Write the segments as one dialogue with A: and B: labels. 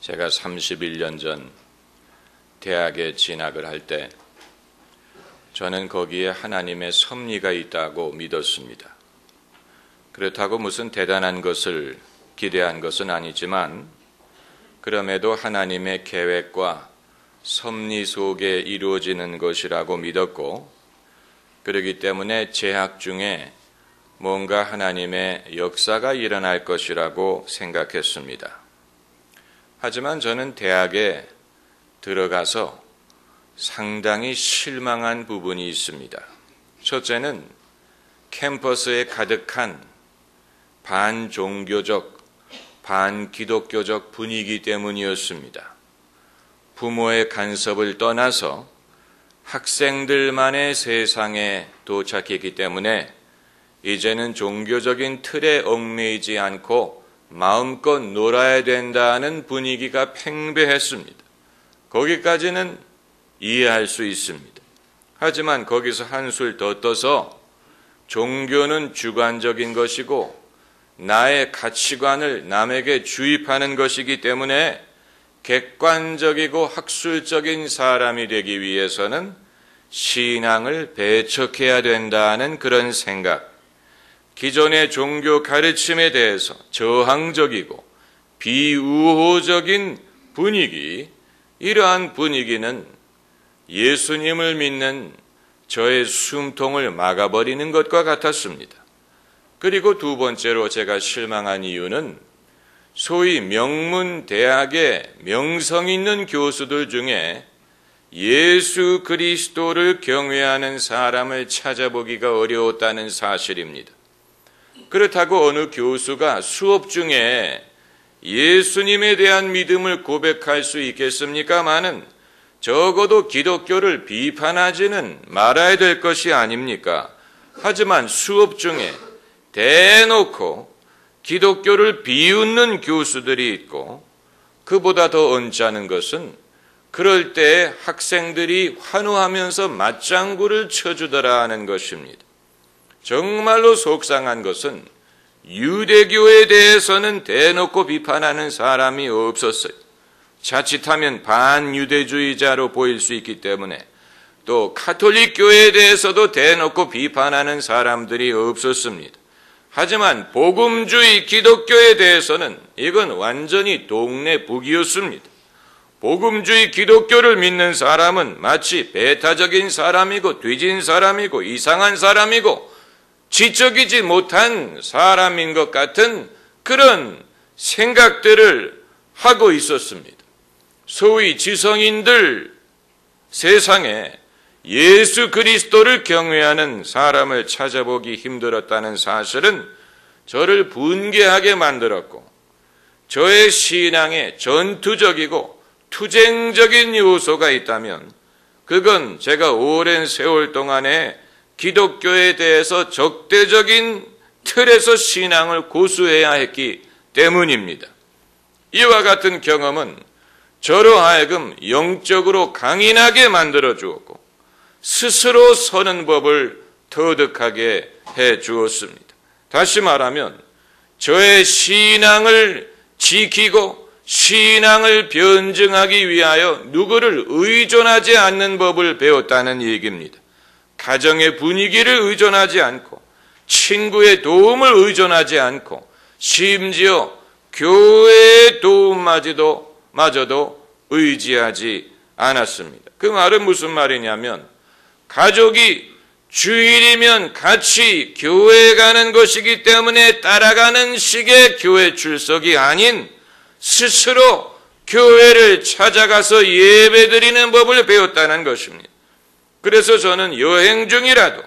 A: 제가 31년 전 대학에 진학을 할 때 저는 거기에 하나님의 섭리가 있다고 믿었습니다. 그렇다고 무슨 대단한 것을 기대한 것은 아니지만 그럼에도 하나님의 계획과 섭리 속에 이루어지는 것이라고 믿었고, 그렇기 때문에 재학 중에 뭔가 하나님의 역사가 일어날 것이라고 생각했습니다. 하지만 저는 대학에 들어가서 상당히 실망한 부분이 있습니다. 첫째는 캠퍼스에 가득한 반종교적, 반기독교적 분위기 때문이었습니다. 부모의 간섭을 떠나서 학생들만의 세상에 도착했기 때문에 이제는 종교적인 틀에 얽매이지 않고 마음껏 놀아야 된다는 분위기가 팽배했습니다. 거기까지는 이해할 수 있습니다. 하지만 거기서 한술 더 떠서 종교는 주관적인 것이고 나의 가치관을 남에게 주입하는 것이기 때문에 객관적이고 학술적인 사람이 되기 위해서는 신앙을 배척해야 된다는 그런 생각, 기존의 종교 가르침에 대해서 저항적이고 비우호적인 분위기, 이러한 분위기는 예수님을 믿는 저의 숨통을 막아버리는 것과 같았습니다. 그리고 두 번째로 제가 실망한 이유는 소위 명문 대학의 명성 있는 교수들 중에 예수 그리스도를 경외하는 사람을 찾아보기가 어려웠다는 사실입니다. 그렇다고 어느 교수가 수업 중에 예수님에 대한 믿음을 고백할 수 있겠습니까마는 적어도 기독교를 비판하지는 말아야 될 것이 아닙니까? 하지만 수업 중에 대놓고 기독교를 비웃는 교수들이 있고, 그보다 더 언짢은 것은 그럴 때 학생들이 환호하면서 맞장구를 쳐주더라 하는 것입니다. 정말로 속상한 것은 유대교에 대해서는 대놓고 비판하는 사람이 없었어요. 자칫하면 반유대주의자로 보일 수 있기 때문에. 또 가톨릭교에 대해서도 대놓고 비판하는 사람들이 없었습니다. 하지만 복음주의 기독교에 대해서는 이건 완전히 동네 북이었습니다. 복음주의 기독교를 믿는 사람은 마치 배타적인 사람이고 뒤진 사람이고 이상한 사람이고 지적이지 못한 사람인 것 같은 그런 생각들을 하고 있었습니다. 소위 지성인들 세상에 예수 그리스도를 경외하는 사람을 찾아보기 힘들었다는 사실은 저를 분개하게 만들었고, 저의 신앙에 전투적이고 투쟁적인 요소가 있다면 그건 제가 오랜 세월 동안에 기독교에 대해서 적대적인 틀에서 신앙을 고수해야 했기 때문입니다. 이와 같은 경험은 저로 하여금 영적으로 강인하게 만들어 주었고 스스로 서는 법을 터득하게 해 주었습니다. 다시 말하면 저의 신앙을 지키고 신앙을 변증하기 위하여 누구를 의존하지 않는 법을 배웠다는 얘기입니다. 가정의 분위기를 의존하지 않고 친구의 도움을 의존하지 않고 심지어 교회의 도움마저도 의지하지 않았습니다. 그 말은 무슨 말이냐면 가족이 주일이면 같이 교회에 가는 것이기 때문에 따라가는 식의 교회 출석이 아닌 스스로 교회를 찾아가서 예배드리는 법을 배웠다는 것입니다. 그래서 저는 여행 중이라도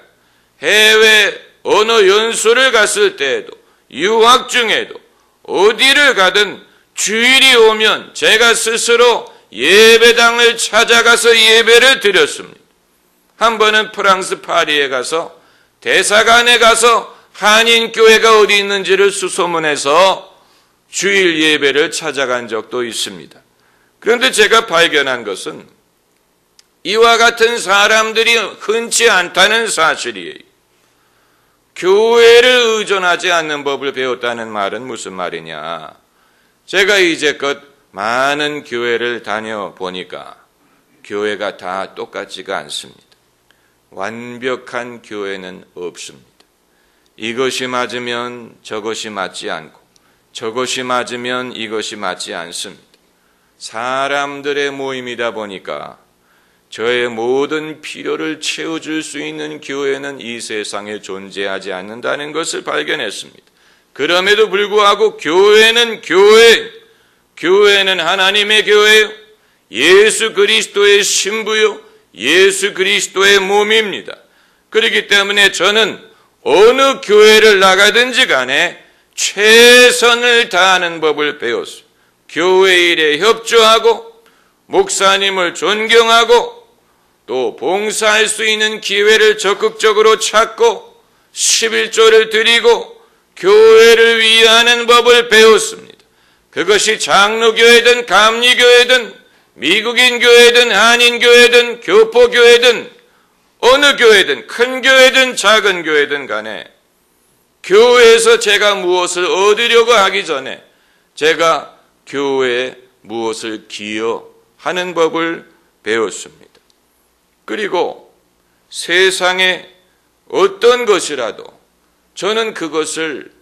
A: 해외 언어 연수를 갔을 때에도 유학 중에도 어디를 가든 주일이 오면 제가 스스로 예배당을 찾아가서 예배를 드렸습니다. 한 번은 프랑스 파리에 가서 대사관에 가서 한인교회가 어디 있는지를 수소문해서 주일 예배를 찾아간 적도 있습니다. 그런데 제가 발견한 것은 이와 같은 사람들이 흔치 않다는 사실이에요. 교회를 의존하지 않는 법을 배웠다는 말은 무슨 말이냐? 제가 이제껏 많은 교회를 다녀보니까 교회가 다 똑같지가 않습니다. 완벽한 교회는 없습니다. 이것이 맞으면 저것이 맞지 않고 저것이 맞으면 이것이 맞지 않습니다. 사람들의 모임이다 보니까 저의 모든 필요를 채워줄 수 있는 교회는 이 세상에 존재하지 않는다는 것을 발견했습니다. 그럼에도 불구하고 교회는 교회는 하나님의 교회요, 예수 그리스도의 신부요, 예수 그리스도의 몸입니다. 그렇기 때문에 저는 어느 교회를 나가든지 간에 최선을 다하는 법을 배웠습니다. 교회 일에 협조하고 목사님을 존경하고 또 봉사할 수 있는 기회를 적극적으로 찾고 11조를 드리고 교회를 위하는 법을 배웠습니다. 그것이 장로교회든 감리교회든 미국인 교회든 한인 교회든 교포 교회든 어느 교회든 큰 교회든 작은 교회든 간에 교회에서 제가 무엇을 얻으려고 하기 전에 제가 교회에 무엇을 기여하는 법을 배웠습니다. 그리고 세상에 어떤 것이라도 저는 그것을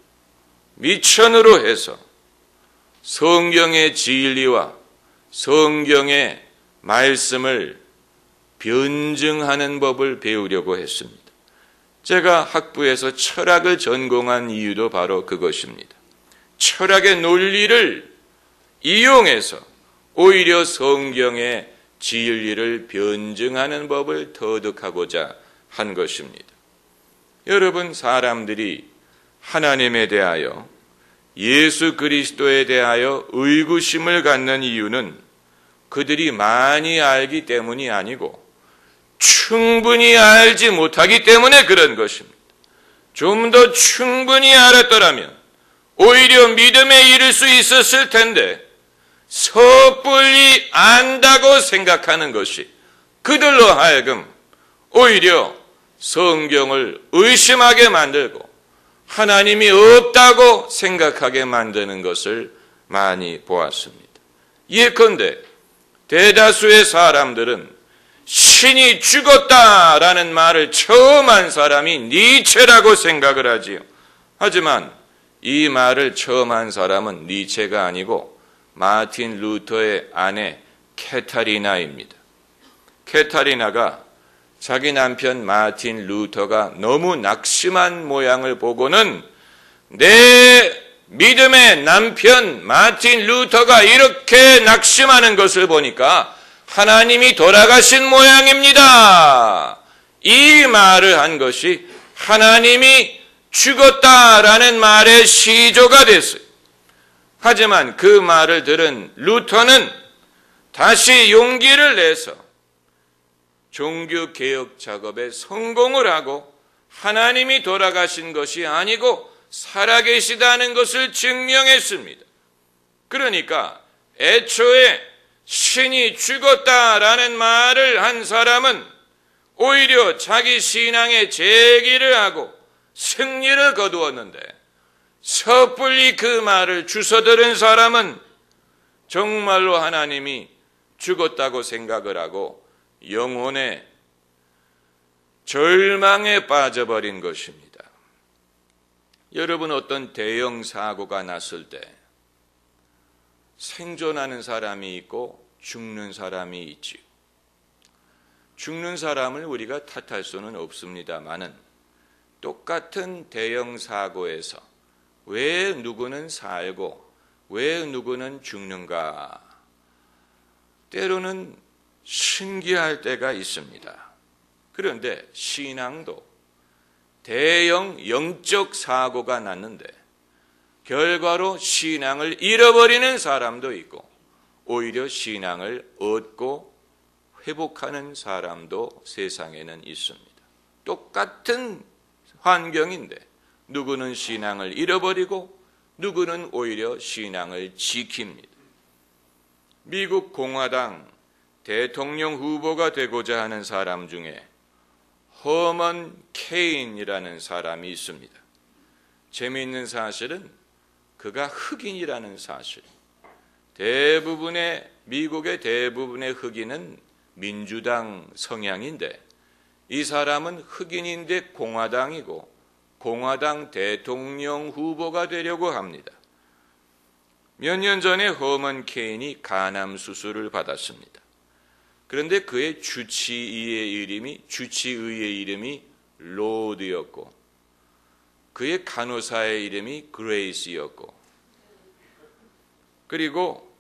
A: 미천으로 해서 성경의 진리와 성경의 말씀을 변증하는 법을 배우려고 했습니다. 제가 학부에서 철학을 전공한 이유도 바로 그것입니다. 철학의 논리를 이용해서 오히려 성경의 진리를 변증하는 법을 터득하고자 한 것입니다. 여러분, 사람들이 하나님에 대하여 예수 그리스도에 대하여 의구심을 갖는 이유는 그들이 많이 알기 때문이 아니고 충분히 알지 못하기 때문에 그런 것입니다. 좀 더 충분히 알았더라면 오히려 믿음에 이를 수 있었을 텐데 섣불리 안다고 생각하는 것이 그들로 하여금 오히려 성경을 의심하게 만들고 하나님이 없다고 생각하게 만드는 것을 많이 보았습니다. 예컨대 대다수의 사람들은 신이 죽었다라는 말을 처음 한 사람이 니체라고 생각을 하지요. 하지만 이 말을 처음 한 사람은 니체가 아니고 마틴 루터의 아내 캐타리나입니다. 캐타리나가 자기 남편 마틴 루터가 너무 낙심한 모양을 보고는 내 믿음의 남편 마틴 루터가 이렇게 낙심하는 것을 보니까 하나님이 돌아가신 모양입니다. 이 말을 한 것이 하나님이 죽었다라는 말의 시조가 됐어요. 하지만 그 말을 들은 루터는 다시 용기를 내서 종교개혁 작업에 성공을 하고 하나님이 돌아가신 것이 아니고 살아계시다는 것을 증명했습니다. 그러니까 애초에 신이 죽었다라는 말을 한 사람은 오히려 자기 신앙의 재기를 하고 승리를 거두었는데 섣불리 그 말을 주워들은 사람은 정말로 하나님이 죽었다고 생각을 하고 영혼의 절망에 빠져버린 것입니다. 여러분, 어떤 대형 사고가 났을 때 생존하는 사람이 있고 죽는 사람이 있지요. 죽는 사람을 우리가 탓할 수는 없습니다마는 똑같은 대형 사고에서 왜 누구는 살고 왜 누구는 죽는가? 때로는 신기할 때가 있습니다. 그런데 신앙도 대형 영적 사고가 났는데 결과로 신앙을 잃어버리는 사람도 있고 오히려 신앙을 얻고 회복하는 사람도 세상에는 있습니다. 똑같은 환경인데 누구는 신앙을 잃어버리고 누구는 오히려 신앙을 지킵니다. 미국 공화당 대통령 후보가 되고자 하는 사람 중에 허먼 케인이라는 사람이 있습니다. 재미있는 사실은 그가 흑인이라는 사실. 미국의 대부분의 흑인은 민주당 성향인데 이 사람은 흑인인데 공화당이고 공화당 대통령 후보가 되려고 합니다. 몇 년 전에 허먼 케인이 간암 수술을 받았습니다. 그런데 그의 주치의의 이름이 로드였고 그의 간호사의 이름이 그레이스였고 그리고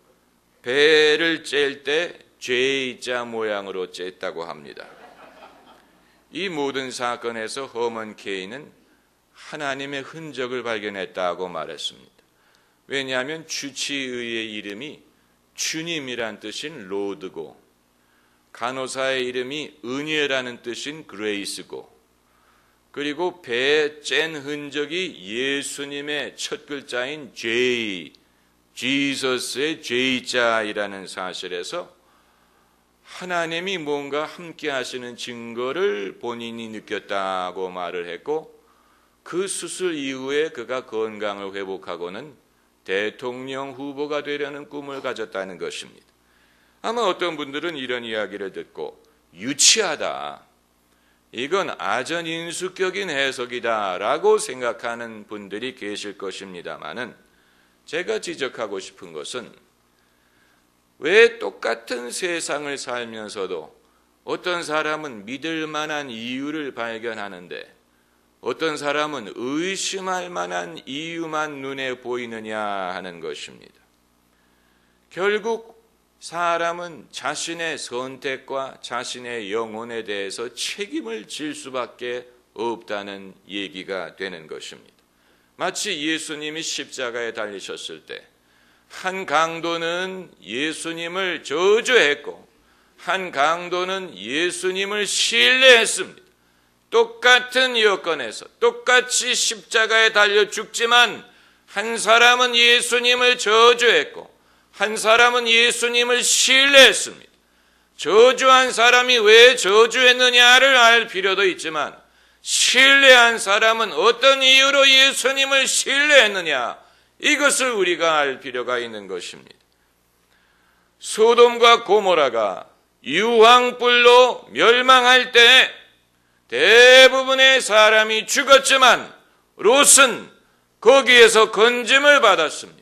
A: 배를 짤 때 J자 모양으로 쨌다고 합니다. 이 모든 사건에서 허먼 케인은 하나님의 흔적을 발견했다고 말했습니다. 왜냐하면 주치의의 이름이 주님이란 뜻인 로드고 간호사의 이름이 은혜라는 뜻인 그레이스고 그리고 배에 짠 흔적이 예수님의 첫 글자인 J, 지저스의 J자이라는 사실에서 하나님이 뭔가 함께 하시는 증거를 본인이 느꼈다고 말을 했고 그 수술 이후에 그가 건강을 회복하고는 대통령 후보가 되려는 꿈을 가졌다는 것입니다. 아마 어떤 분들은 이런 이야기를 듣고 유치하다, 이건 아전인수격인 해석이다 라고 생각하는 분들이 계실 것입니다마는 제가 지적하고 싶은 것은 왜 똑같은 세상을 살면서도 어떤 사람은 믿을 만한 이유를 발견하는데 어떤 사람은 의심할 만한 이유만 눈에 보이느냐 하는 것입니다. 결국 사람은 자신의 선택과 자신의 영혼에 대해서 책임을 질 수밖에 없다는 얘기가 되는 것입니다. 마치 예수님이 십자가에 달리셨을 때 한 강도는 예수님을 저주했고 한 강도는 예수님을 신뢰했습니다. 똑같은 여건에서 똑같이 십자가에 달려 죽지만 한 사람은 예수님을 저주했고 한 사람은 예수님을 신뢰했습니다. 저주한 사람이 왜 저주했느냐를 알 필요도 있지만 신뢰한 사람은 어떤 이유로 예수님을 신뢰했느냐, 이것을 우리가 알 필요가 있는 것입니다. 소돔과 고모라가 유황불로 멸망할 때 대부분의 사람이 죽었지만 롯은 거기에서 건짐을 받았습니다.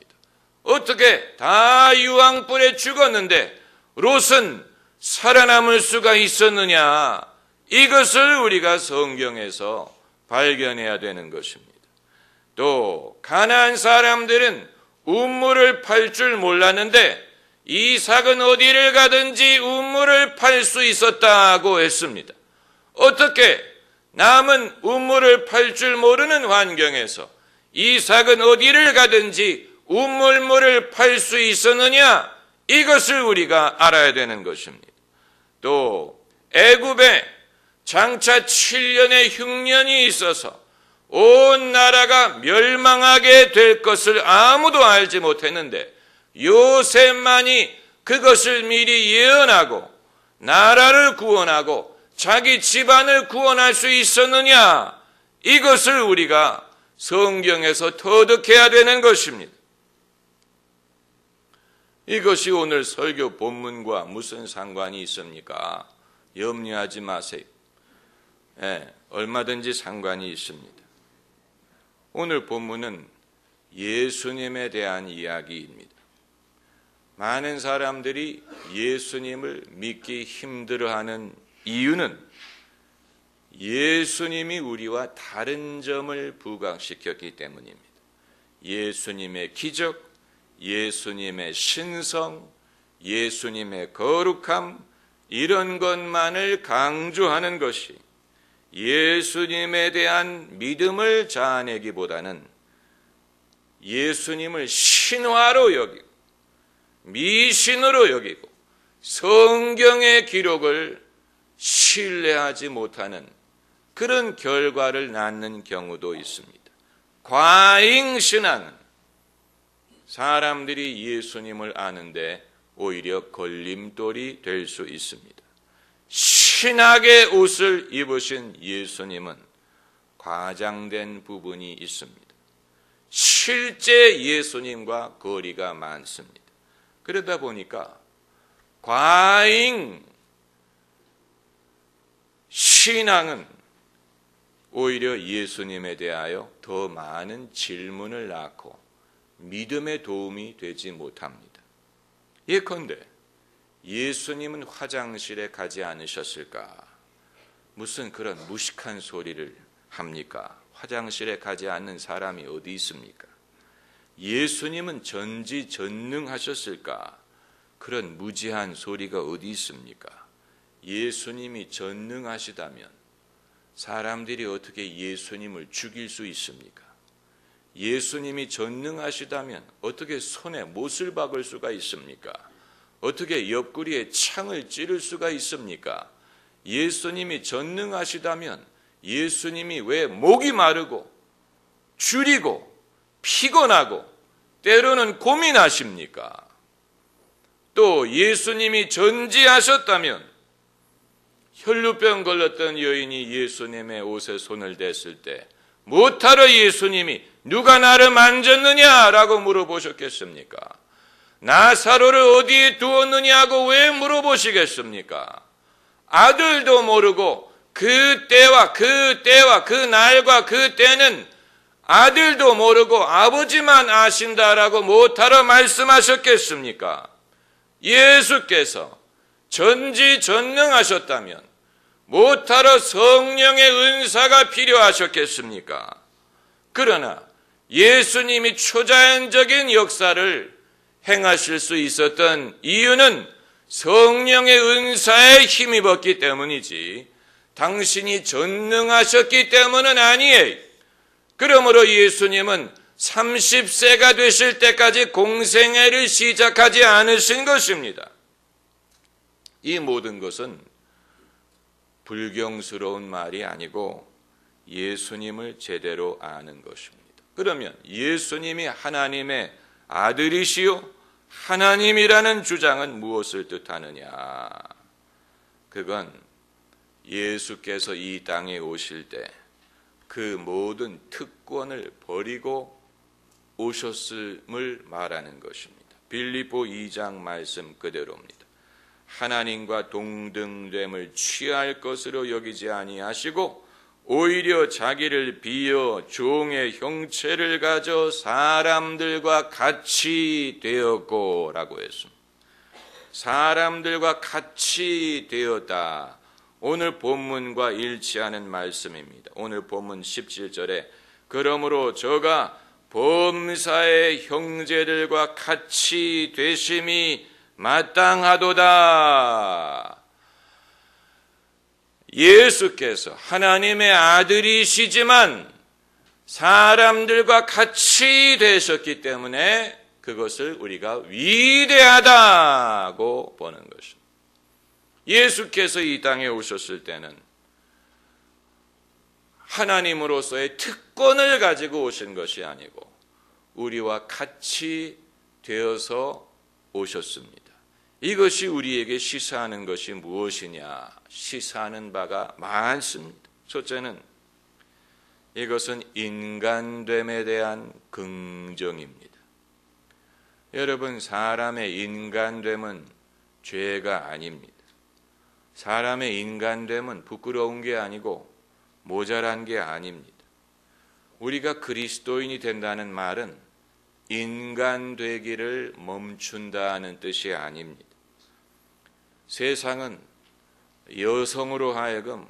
A: 어떻게 다 유황불에 죽었는데 롯은 살아남을 수가 있었느냐, 이것을 우리가 성경에서 발견해야 되는 것입니다. 또 가나안 사람들은 우물을 팔 줄 몰랐는데 이삭은 어디를 가든지 우물을 팔 수 있었다고 했습니다. 어떻게 남은 우물을 팔 줄 모르는 환경에서 이삭은 어디를 가든지 우물물을 팔 수 있었느냐, 이것을 우리가 알아야 되는 것입니다. 또 애굽에 장차 7년의 흉년이 있어서 온 나라가 멸망하게 될 것을 아무도 알지 못했는데 요셉만이 그것을 미리 예언하고 나라를 구원하고 자기 집안을 구원할 수 있었느냐, 이것을 우리가 성경에서 터득해야 되는 것입니다. 이것이 오늘 설교 본문과 무슨 상관이 있습니까? 염려하지 마세요. 얼마든지 상관이 있습니다. 오늘 본문은 예수님에 대한 이야기입니다. 많은 사람들이 예수님을 믿기 힘들어하는 이유는 예수님이 우리와 다른 점을 부각시켰기 때문입니다. 예수님의 기적, 예수님의 신성, 예수님의 거룩함, 이런 것만을 강조하는 것이 예수님에 대한 믿음을 자아내기보다는 예수님을 신화로 여기고 미신으로 여기고 성경의 기록을 신뢰하지 못하는 그런 결과를 낳는 경우도 있습니다. 과잉신앙은 사람들이 예수님을 아는데 오히려 걸림돌이 될 수 있습니다. 신학의 옷을 입으신 예수님은 과장된 부분이 있습니다. 실제 예수님과 거리가 많습니다. 그러다 보니까 과잉 신앙은 오히려 예수님에 대하여 더 많은 질문을 낳고 믿음에 도움이 되지 못합니다. 예컨대 예수님은 화장실에 가지 않으셨을까? 무슨 그런 무식한 소리를 합니까? 화장실에 가지 않는 사람이 어디 있습니까? 예수님은 전지전능하셨을까? 그런 무지한 소리가 어디 있습니까? 예수님이 전능하시다면 사람들이 어떻게 예수님을 죽일 수 있습니까? 예수님이 전능하시다면 어떻게 손에 못을 박을 수가 있습니까? 어떻게 옆구리에 창을 찌를 수가 있습니까? 예수님이 전능하시다면 예수님이 왜 목이 마르고 줄이고 피곤하고 때로는 고민하십니까? 또 예수님이 전지하셨다면 혈루병 걸렸던 여인이 예수님의 옷에 손을 댔을 때 못하러 예수님이 누가 나를 만졌느냐라고 물어보셨겠습니까? 나사로를 어디에 두었느냐고 왜 물어보시겠습니까? 아들도 모르고 그 때와 그 날과 그 때는 아들도 모르고 아버지만 아신다라고 못하러 말씀하셨겠습니까? 예수께서 전지전능하셨다면 못하러 성령의 은사가 필요하셨겠습니까? 그러나 예수님이 초자연적인 역사를 행하실 수 있었던 이유는 성령의 은사에 힘입었기 때문이지 당신이 전능하셨기 때문은 아니에요. 그러므로 예수님은 30세가 되실 때까지 공생애를 시작하지 않으신 것입니다. 이 모든 것은 불경스러운 말이 아니고 예수님을 제대로 아는 것입니다. 그러면 예수님이 하나님의 아들이시요 하나님이라는 주장은 무엇을 뜻하느냐? 그건 예수께서 이 땅에 오실 때 그 모든 특권을 버리고 오셨음을 말하는 것입니다. 빌립보 2장 말씀 그대로입니다. 하나님과 동등됨을 취할 것으로 여기지 아니하시고 오히려 자기를 비어 종의 형체를 가져 사람들과 같이 되었고 라고 했습니다. 사람들과 같이 되었다. 오늘 본문과 일치하는 말씀입니다. 오늘 본문 17절에 그러므로 저가 범사의 형제들과 같이 되심이 마땅하도다. 예수께서 하나님의 아들이시지만 사람들과 같이 되셨기 때문에 그것을 우리가 위대하다고 보는 것입니다. 예수께서 이 땅에 오셨을 때는 하나님으로서의 특권을 가지고 오신 것이 아니고 우리와 같이 되어서 오셨습니다. 이것이 우리에게 시사하는 것이 무엇이냐? 시사하는 바가 많습니다. 첫째는 이것은 인간됨에 대한 긍정입니다. 여러분, 사람의 인간됨은 죄가 아닙니다. 사람의 인간됨은 부끄러운 게 아니고 모자란 게 아닙니다. 우리가 그리스도인이 된다는 말은 인간 되기를 멈춘다는 뜻이 아닙니다. 세상은 여성으로 하여금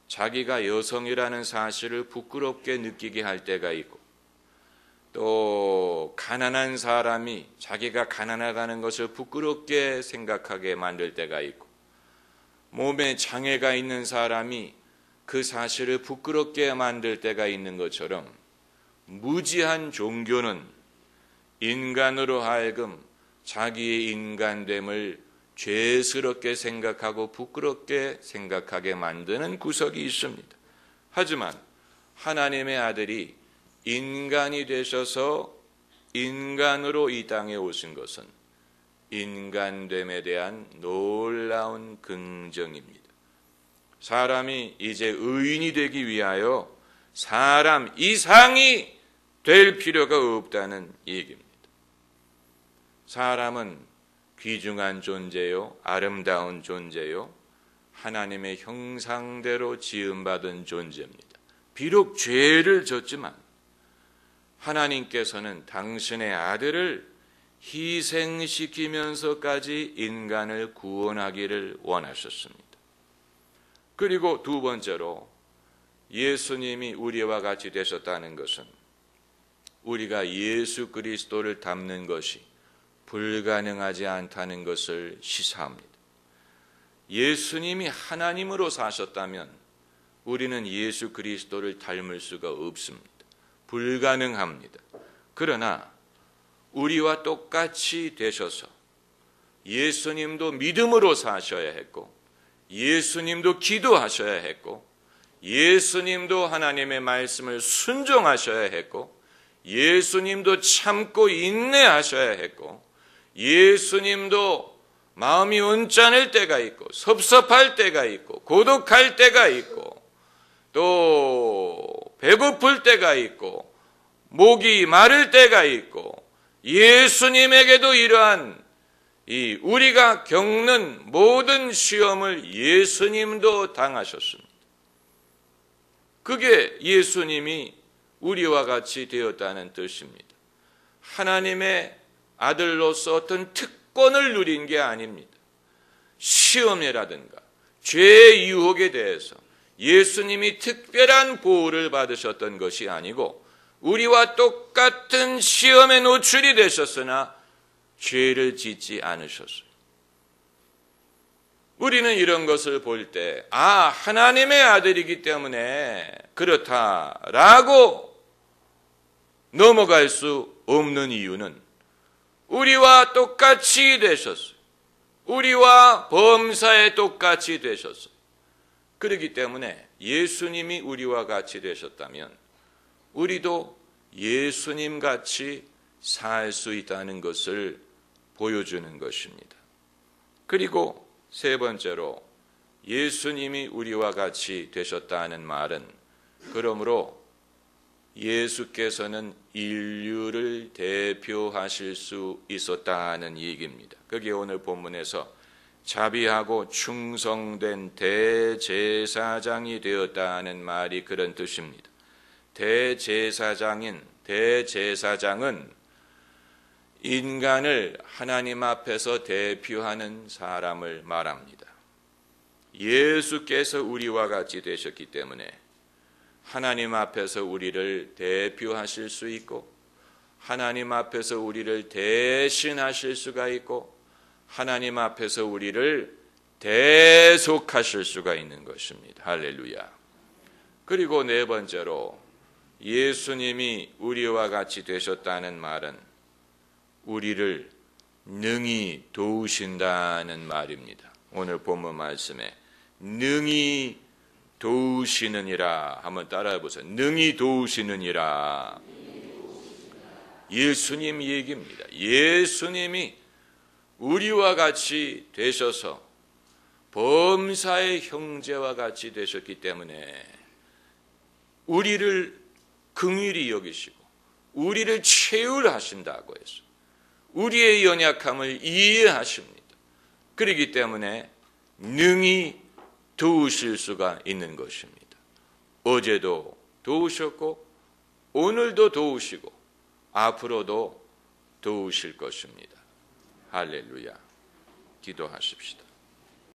A: 자기가 여성이라는 사실을 부끄럽게 느끼게 할 때가 있고 또 가난한 사람이 자기가 가난하다는 것을 부끄럽게 생각하게 만들 때가 있고 몸에 장애가 있는 사람이 그 사실을 부끄럽게 만들 때가 있는 것처럼 무지한 종교는 인간으로 하여금 자기의 인간됨을 죄스럽게 생각하고 부끄럽게 생각하게 만드는 구석이 있습니다. 하지만 하나님의 아들이 인간이 되셔서 인간으로 이 땅에 오신 것은 인간됨에 대한 놀라운 긍정입니다. 사람이 이제 의인이 되기 위하여 사람 이상이 될 필요가 없다는 얘기입니다. 사람은 귀중한 존재요, 아름다운 존재요, 하나님의 형상대로 지음받은 존재입니다. 비록 죄를 졌지만 하나님께서는 당신의 아들을 희생시키면서까지 인간을 구원하기를 원하셨습니다. 그리고 두 번째로 예수님이 우리와 같이 되셨다는 것은 우리가 예수 그리스도를 닮는 것이 불가능하지 않다는 것을 시사합니다. 예수님이 하나님으로 사셨다면 우리는 예수 그리스도를 닮을 수가 없습니다. 불가능합니다. 그러나 우리와 똑같이 되셔서 예수님도 믿음으로 사셔야 했고, 예수님도 기도하셔야 했고, 예수님도 하나님의 말씀을 순종하셔야 했고, 예수님도 참고 인내하셔야 했고, 예수님도 마음이 언짢을 때가 있고, 섭섭할 때가 있고, 고독할 때가 있고, 또 배고플 때가 있고, 목이 마를 때가 있고, 예수님에게도 이러한 우리가 겪는 모든 시험을 예수님도 당하셨습니다. 그게 예수님이 우리와 같이 되었다는 뜻입니다. 하나님의 아들로서 어떤 특권을 누린 게 아닙니다. 시험이라든가 죄의 유혹에 대해서 예수님이 특별한 보호를 받으셨던 것이 아니고 우리와 똑같은 시험에 노출이 되셨으나 죄를 짓지 않으셨어요. 우리는 이런 것을 볼 때 하나님의 아들이기 때문에 그렇다라고 넘어갈 수 없는 이유는 우리와 똑같이 되셨어요. 우리와 범사에 똑같이 되셨어요. 그렇기 때문에 예수님이 우리와 같이 되셨다면 우리도 예수님같이 살 수 있다는 것을 보여주는 것입니다. 그리고 세 번째로 예수님이 우리와 같이 되셨다는 말은 그러므로 예수께서는 인류를 대표하실 수 있었다는 얘기입니다. 그게 오늘 본문에서 자비하고 충성된 대제사장이 되었다는 말이 그런 뜻입니다. 대제사장은 인간을 하나님 앞에서 대표하는 사람을 말합니다. 예수께서 우리와 같이 되셨기 때문에 하나님 앞에서 우리를 대표하실 수 있고 하나님 앞에서 우리를 대신하실 수가 있고 하나님 앞에서 우리를 대속하실 수가 있는 것입니다. 할렐루야. 그리고 네 번째로 예수님이 우리와 같이 되셨다는 말은 우리를 능히 도우신다는 말입니다. 오늘 본문 말씀에 능히 도우시느니라 한번 따라해 보세요. 능히 도우시느니라. 예수님 얘기입니다. 예수님이 우리와 같이 되셔서 범사의 형제와 같이 되셨기 때문에 우리를 긍휼히 여기시고 우리를 채울하신다고 해서 우리의 연약함을 이해하십니다. 그렇기 때문에 능히 도우실 수가 있는 것입니다. 어제도 도우셨고 오늘도 도우시고 앞으로도 도우실 것입니다. 할렐루야. 기도하십시다.